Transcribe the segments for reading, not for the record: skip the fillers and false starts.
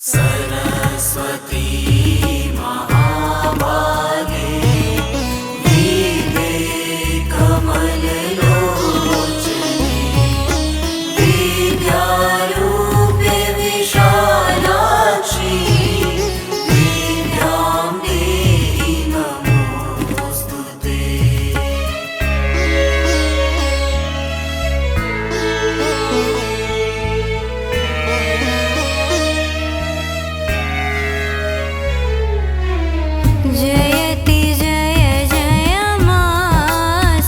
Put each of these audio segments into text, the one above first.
सरस्वती महाभागे दीपे कमललोचने विद्यारूपे विशालाक्षि विद्यां देहि नमोऽस्तुते। जयति जय जय मा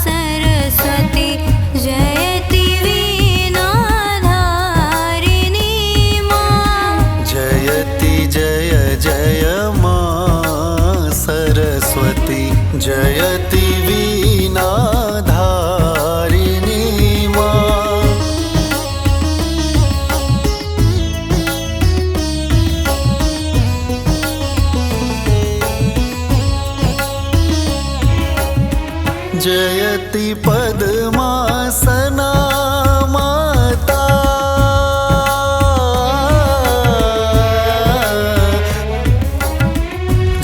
सरस्वती जयति वीणाधारिणी मा। जयति जय जय मा सरस्वती जयति वीणाधारिणी मा। जयति पद्मासना माता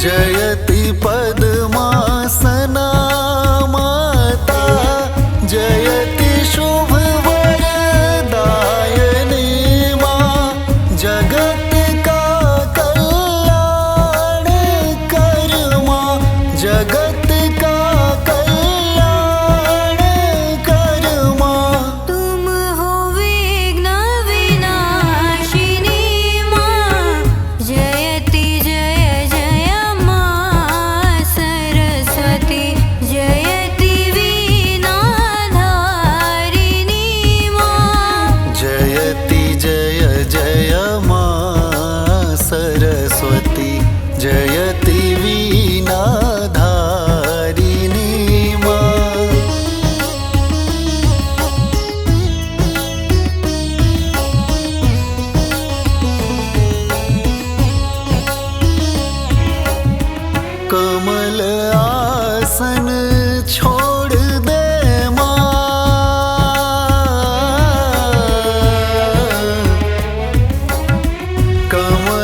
जयति पद्मासना माता जयति शुभवरदायिनी मां। जगत का कल्याण कर मां, जगत का कल्याण कर मां। तुम हो विघ्न विनाशिनी मां। जयति जय जय मा सरस्वती जयति वीणाधारिणी मां। जयति जय जय मा सरस्वती जयति वीणाधारिणी मां। कमल आसन छोड़ दे मां, कमल